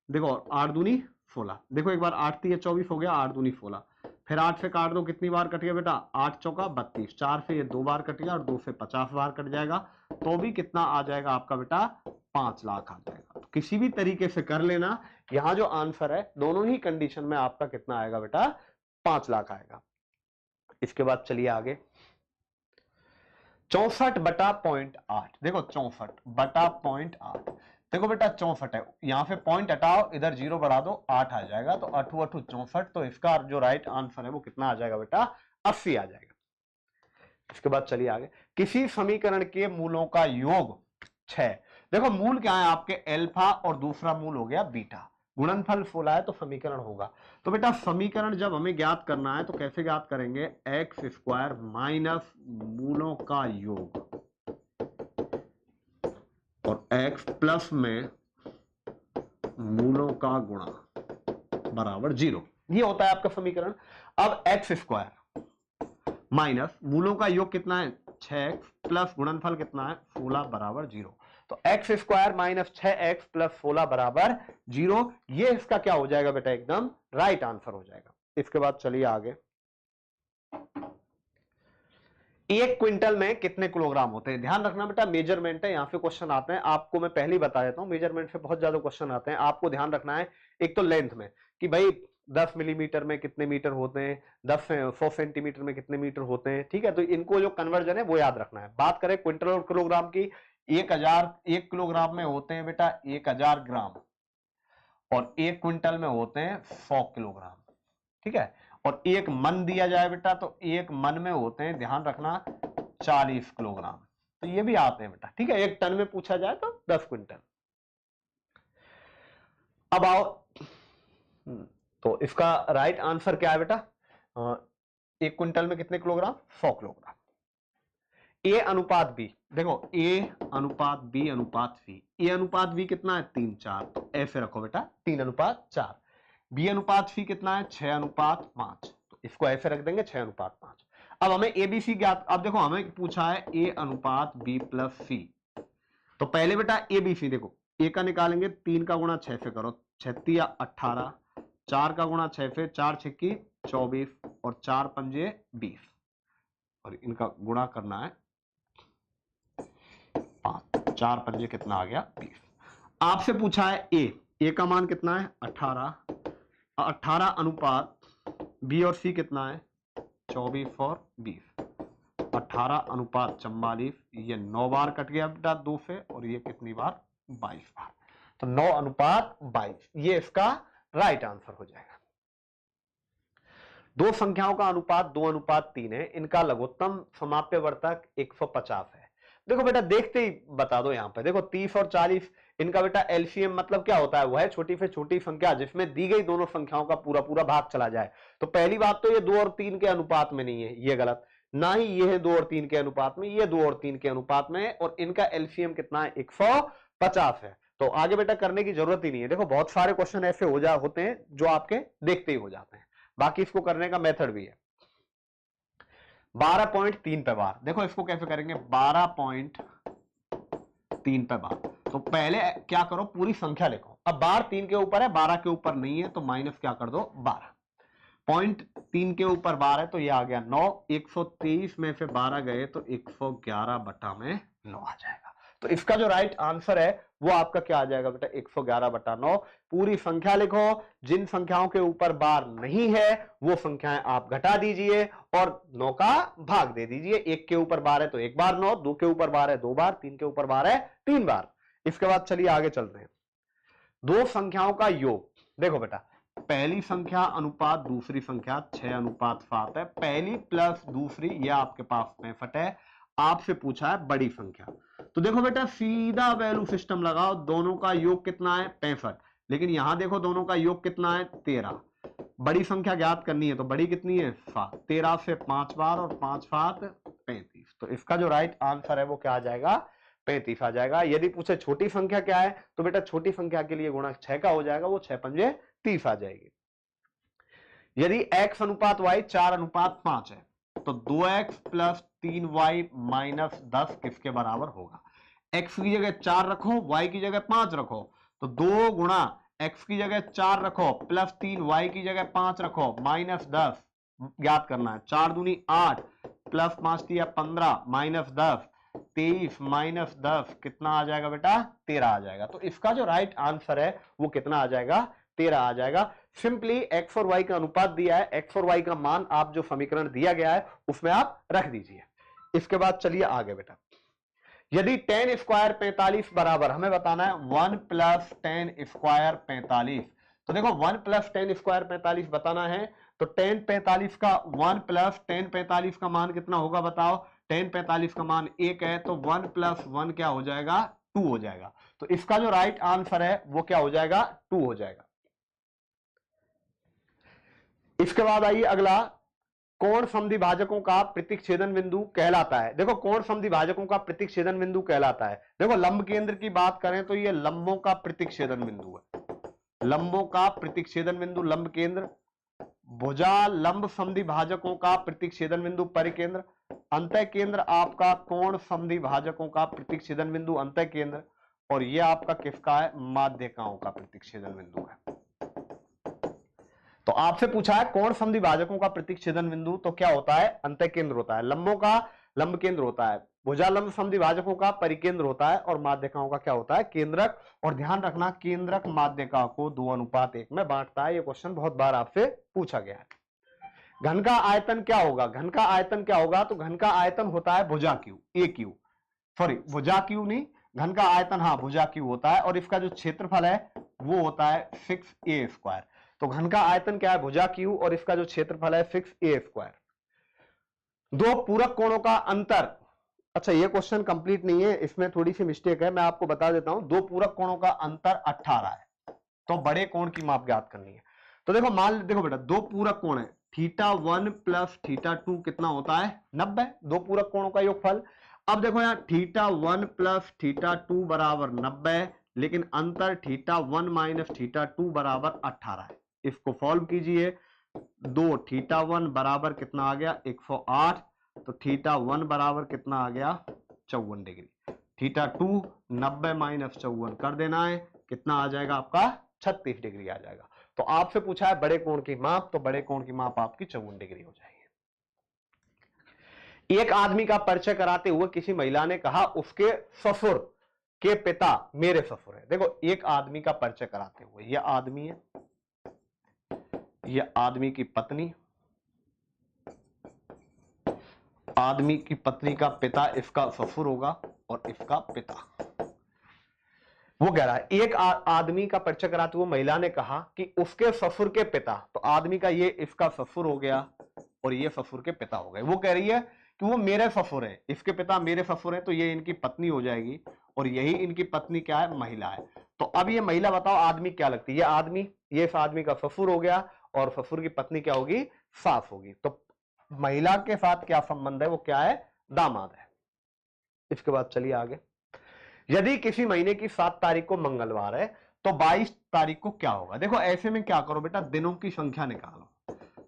देखो 8 दूनी 16, देखो एक बार 8 3 24 हो गया, 8 दूनी 16, फिर 8 से काट दो, कितनी बार कट गया बेटा 8 चौका 32, 4 से ये 2 बार कट गया और 2 से 50 बार कट जाएगा, तो भी कितना आ जाएगा आपका बेटा 5 लाख आ जाएगा। तो किसी भी तरीके से कर लेना, यहां जो आंसर है दोनों ही कंडीशन में आपका कितना आएगा बेटा 5 लाख आएगा। इसके बाद चलिए आगे, 64/0.8, देखो 64/0.8, देखो बेटा 64 है, यहां से पॉइंट हटाओ, इधर 0 बढ़ा दो, 8 आ जाएगा, तो 8 8 64, तो इसका जो राइट आंसर है वो कितना आ जाएगा बेटा 80 आ जाएगा। इसके बाद चलिए आगे, किसी समीकरण के मूलों का योग 6, देखो मूल क्या है आपके अल्फा और दूसरा मूल हो गया बीटा, गुणनफल 16 है तो समीकरण होगा। तो बेटा समीकरण जब हमें ज्ञात करना है तो कैसे ज्ञात करेंगे, x² माइनस मूलों का योग और x प्लस में मूलों का गुणा बराबर 0, ये होता है आपका समीकरण। अब x² माइनस मूलों का योग कितना है 6x प्लस गुणनफल कितना है 16 बराबर 0, तो x² माइनस 6x प्लस 16 बराबर 0, ये इसका क्या हो जाएगा बेटा एकदम राइट आंसर हो जाएगा। इसके बाद चलिए आगे, 1 क्विंटल में कितने किलोग्राम होते हैं, ध्यान रखना बेटा मेजरमेंट है, यहां पे क्वेश्चन आते हैं, आपको मैं पहले ही बता देता हूं मेजरमेंट से बहुत ज्यादा क्वेश्चन आते हैं, आपको ध्यान रखना है एक तो लेंथ में कि भाई 10 मिलीमीटर में कितने मीटर होते हैं, 100 सेंटीमीटर में कितने मीटर होते हैं, ठीक है, तो इनको जो कन्वर्जन है वो याद रखना है। बात करें क्विंटल और किलोग्राम की, 1 किलोग्राम में होते हैं बेटा 1000 ग्राम, और 1 क्विंटल में होते हैं 100 किलोग्राम, ठीक है, और 1 मन दिया जाए बेटा तो 1 मन में होते हैं, ध्यान रखना 40 किलोग्राम, तो ये भी आते हैं बेटा, ठीक है, 1 टन में पूछा जाए तो 10 क्विंटल। अब आओ, तो इसका राइट आंसर क्या है बेटा, 1 क्विंटल में कितने किलोग्राम 100 किलोग्राम। ए अनुपात बी, देखो ए अनुपात बी अनुपात सी, ए अनुपात बी कितना है 3 4, तो ऐसे रखो बेटा 3:4, बी अनुपात सी कितना है 6:5, तो इसको ऐसे रख देंगे 6:5। अब हमें एबीसी ज्ञात, अब देखो हमें पूछा है ए अनुपात बी प्लस सी, तो पहले बेटा एबीसी देखो, ए का निकालेंगे 3 का गुणा 6 से करो, 6 या 18, 4 का गुणा 6 से, 4 6 24 और 4 पंजे 20, और इनका गुणा करना है 5, 4 पंजे कितना आ गया 20। आपसे पूछा है ए का मान कितना है 18, 18 अनुपात बी और सी कितना है 24 और 20, 18 अनुपात 44, ये 9 बार कट गया बेटा 2 से, और ये कितनी बार 22 बार, तो 9:22, ये इसका राइट आंसर हो जाएगा। दो संख्याओं का अनुपात 2:3 है, इनका लघुत्तम समाप्य वर्तक 150 है। देखो बेटा देखते ही बता दो, यहां पे देखो 30 और 40, इनका बेटा एलसीएम मतलब क्या होता है, वह छोटी से छोटी संख्या जिसमें दी गई दोनों संख्याओं का पूरा पूरा भाग चला जाए। तो पहली बात तो ये 2 और 3 के अनुपात में नहीं है, ये गलत, ना ही ये है 2 और 3 के अनुपात में, ये 2 और 3 के अनुपात में है, और इनका एलसीएम कितना है 150 है। तो आगे बेटा करने की जरूरत ही नहीं है, देखो बहुत सारे क्वेश्चन ऐसे होते हैं जो आपके देखते ही हो जाते हैं, बाकी इसको करने का मेथड भी है। 12.3 पे बार, देखो इसको कैसे करेंगे 12.3 पे बार, तो पहले क्या करो पूरी संख्या लिखो, अब बार 3 के ऊपर है 12 के ऊपर नहीं है, तो माइनस क्या कर दो 12.3 के ऊपर बार है, तो ये आ गया 9, 123 में से 12 गए तो 111/9 आ जाएगा। तो इसका जो राइट आंसर है वो आपका क्या आ जाएगा बेटा 111/9। पूरी संख्या लिखो, जिन संख्याओं के ऊपर बार नहीं है वो संख्याएं आप घटा दीजिए और 9 का भाग दे दीजिए। 1 के ऊपर बार है तो 1 बार 9, 2 के ऊपर बार है 2 बार, 3 के ऊपर बार है 3 बार। इसके बाद चलिए आगे चलते हैं। दो संख्याओं का योग, देखो बेटा पहली संख्या अनुपात दूसरी संख्या 6:7 है। पहली प्लस दूसरी, यह आपके पास 65 है। आपसे पूछा है बड़ी संख्या, तो देखो बेटा सीधा वैल्यू सिस्टम लगाओ, दोनों का योग कितना है 65, लेकिन यहां देखो दोनों का योग कितना है 13। बड़ी संख्या ज्ञात करनी है तो बड़ी कितनी है 7, 13 से 5 बार और 5 7 35, तो इसका जो राइट आंसर है वो क्या आ जाएगा 35 आ जाएगा। यदि पूछे छोटी संख्या क्या है तो बेटा छोटी संख्या के लिए गुणा 6 का हो जाएगा, वो 6 पंजे 30 आ जाएगी। यदि x अनुपात y 4:5 है तो 2x प्लस 3y माइनस 10 किसके बराबर होगा। x की जगह 4 रखो, y की जगह 5 रखो, तो 2 गुणा x की जगह 4 रखो प्लस 3 y की जगह 5 रखो माइनस 10 ज्ञात करना है। 4 दूनी 8 प्लस 5 दिया 15 माइनस 10 23 माइनस 10 कितना आ जाएगा बेटा 13 आ जाएगा। तो इसका जो राइट आंसर है वो कितना आ जाएगा 13 आ जाएगा। सिंपली x और y का अनुपात दिया है, x और y का मान आप जो समीकरण दिया गया है उसमें आप रख दीजिए। इसके बाद चलिए आगे बेटा, यदि tan स्क्वायर 45 बराबर, हमें बताना है 1 प्लस tan स्क्वायर 45, तो देखो 1 प्लस tan स्क्वायर 45 बताना है, तो tan 45 का 1 प्लस tan 45 का मान कितना होगा बताओ। tan 45 का मान 1 है, तो 1 प्लस 1 क्या हो जाएगा 2 हो जाएगा। तो इसका जो राइट आंसर है वो क्या हो जाएगा 2 हो जाएगा। इसके बाद आइए अगला, कोण समद्विभाजकों का प्रतिच्छेदन बिंदु कहलाता है। देखो कोण समद्विभाजकों का प्रतिच्छेदन बिंदु कहलाता है। देखो लंब केंद्र की बात करें तो ये लंबों का प्रतिच्छेदन बिंदु है, लंबों का प्रतिच्छेदन बिंदु लंब केंद्र। भुजा लंब समद्विभाजकों का प्रतिच्छेदन बिंदु परिकेंद्र। अंतः केंद्र आपका कोण समद्विभाजकों का प्रतिच्छेदन बिंदु अंतः केंद्र, और यह आपका किसका है माध्यिकाओं का प्रतिच्छेदन बिंदु है। तो आपसे पूछा है कोण समद्विभाजकों का प्रतिच्छेदन बिंदु, तो क्या होता है अंतः केंद्र होता है, लंबों का लंब केंद्र होता है, भुजा लंब समद्विभाजकों का परिकेंद्र होता है, और माध्यिकाओं का क्या होता है केंद्रक। और ध्यान रखना केंद्रक माध्यिका को 2:1 में बांटता है। ये क्वेश्चन बहुत बार आपसे पूछा गया है। घन का आयतन क्या होगा, घन का आयतन क्या होगा, तो घन का आयतन होता है भुजा क्यू, ए क्यू, सॉरी भुजा क्यू नहीं, घन का आयतन हाँ भुजा क्यू होता है, और इसका जो क्षेत्रफल है वो होता है 6a स्क्वायर। तो घन का आयतन क्या है भुजा क्यू, और इसका जो क्षेत्रफल है 6a स्क्वायर। दो पूरक कोणों का अंतर, अच्छा ये क्वेश्चन कंप्लीट नहीं है, इसमें थोड़ी सी मिस्टेक है, मैं आपको बता देता हूं। दो पूरक कोणों का अंतर 18 है, तो बड़े कोण की माप ज्ञात करनी है। तो देखो मान देखो बेटा दो पूरक कोण है, θ1 प्लस θ2 कितना होता है 90, दो पूरक कोणों का योगफल। अब देखो यहाँ θ1 प्लस θ2 बराबर 90, लेकिन अंतर θ1 माइनस θ2 बराबर 18 है। इसको सॉल्व कीजिए, दो θ1 बराबर कितना आ गया 108, तो θ1 बराबर कितना आ गया 54 डिग्री, θ2 90 माइनस 54 कर देना है, कितना आ जाएगा आपका 36 डिग्री आ जाएगा। तो आपसे पूछा है बड़े कोण की माप, तो बड़े कोण की माप आपकी 54 डिग्री हो जाएगी। एक आदमी का परिचय कराते हुए किसी महिला ने कहा उसके ससुर के पिता मेरे ससुर है। देखो एक आदमी का परिचय कराते हुए, यह आदमी है, यह आदमी की पत्नी, आदमी की पत्नी का पिता इसका ससुर होगा, और इसका पिता। वो कह रहा है एक आदमी का परिचय कराते हुए महिला ने कहा कि उसके ससुर के पिता, तो आदमी का ये इसका ससुर हो गया और ये ससुर के पिता हो गए। वो कह रही है कि वो मेरे ससुर है, इसके पिता मेरे ससुर है, तो ये इनकी पत्नी हो जाएगी, और यही इनकी पत्नी क्या है महिला है। तो अब ये महिला बताओ आदमी क्या लगती है, ये आदमी, ये इस आदमी का ससुर हो गया, और ससुर की पत्नी क्या होगी सास होगी। तो महिला के साथ क्या संबंध है, वो क्या है दामाद है। इसके बाद चलिए आगे, यदि किसी महीने की 7 तारीख को मंगलवार है तो 22 तारीख को क्या होगा। देखो ऐसे में क्या करो बेटा, दिनों की संख्या निकालो,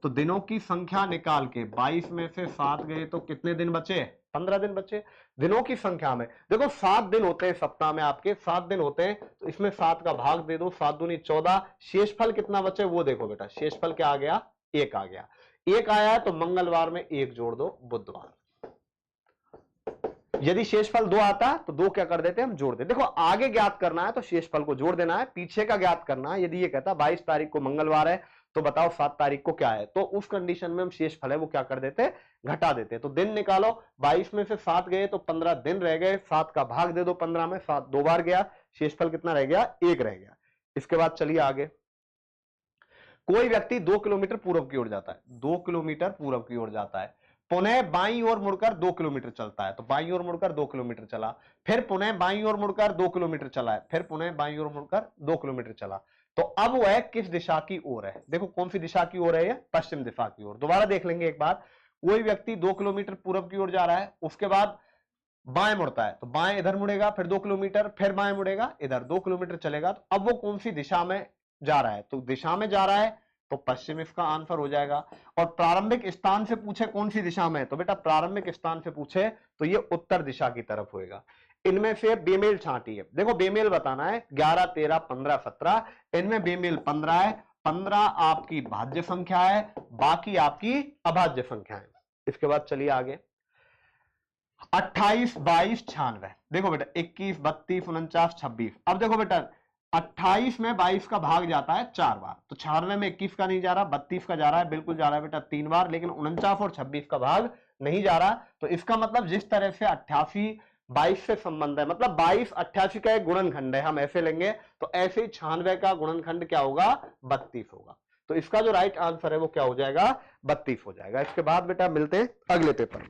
तो दिनों की संख्या निकाल के 22 में से 7 गए तो कितने दिन बचे 15 दिन बचे। दिनों की संख्या में देखो 7 दिन होते हैं सप्ताह में, आपके 7 दिन होते हैं, तो इसमें 7 का भाग दे दो, 7 दूनी 14, शेषफल कितना बचे वो देखो बेटा, शेषफल क्या आ गया 1 आ गया, 1 आया है तो मंगलवार में 1 जोड़ दो बुधवार। यदि शेषफल 2 आता तो 2 क्या कर देते हम जोड़ देते। देखो आगे ज्ञात करना है तो शेषफल को जोड़ देना है, पीछे का ज्ञात करना है। यदि ये कहता 22 तारीख को मंगलवार है तो बताओ 7 तारीख को क्या है, तो उस कंडीशन में हम शेषफल है वो क्या कर देते घटा देते। तो दिन निकालो, 22 में से 7 गए तो 15 दिन रह गए, 7 का भाग दे दो 15 में, 7 2 बार गया, शेषफल कितना रह गया 1 रह गया। इसके बाद चलिए आगे, कोई व्यक्ति 2 किलोमीटर पूर्व की ओर जाता है, 2 किलोमीटर पूर्व की ओर जाता है, पुनः बाईं ओर मुड़कर 2 किलोमीटर चलता है, तो बाईं ओर मुड़कर 2 किलोमीटर चला, फिर पुनः बाईं ओर मुड़कर 2 किलोमीटर चला है, फिर पुनः बाईं ओर मुड़कर 2 किलोमीटर चला। तो अब वह किस दिशा की ओर है? देखो कौन सी दिशा की ओर है? ये पश्चिम दिशा की ओर। दोबारा देख लेंगे एक बार। कोई व्यक्ति 2 किलोमीटर पूर्व की ओर जा रहा है, उसके बाद बाएं मुड़ता है, तो बाएं इधर मुड़ेगा, फिर 2 किलोमीटर, फिर बाएं मुड़ेगा, इधर 2 किलोमीटर चलेगा। तो अब वो कौन सी दिशा में जा रहा है? तो दिशा में जा रहा है तो पश्चिम इसका आंसर हो जाएगा। और प्रारंभिक स्थान से पूछे कौन सी दिशा में, तो बेटा प्रारंभिक स्थान से पूछे तो ये उत्तर दिशा की तरफ होएगा। इनमें से बेमेल छांटिए। देखो बेमेल बताना है, 11, 13, 15, 17, इनमें बेमेल 15 है। 15 आपकी भाज्य संख्या है, बाकी आपकी अभाज्य संख्या है। इसके बाद चलिए आगे। 28, 22, 96। देखो बेटा 21, 32, 49, 26। अब देखो बेटा 28 में 22 का भाग जाता है 4 बार, तो 96 में 21 का नहीं जा रहा, 32 का जा रहा है, बिल्कुल जा रहा है बेटा 3 बार, लेकिन 49 और 26 का भाग नहीं जा रहा। तो इसका मतलब जिस तरह से 88 22 से संबंध है, मतलब 22 88 का एक गुणनखंड है, हम ऐसे लेंगे, तो ऐसे ही 96 का गुणनखंड क्या होगा? 32 होगा। तो इसका जो राइट आंसर है वो क्या हो जाएगा? 32 हो जाएगा। इसके बाद बेटा मिलते हैं अगले पेपर में।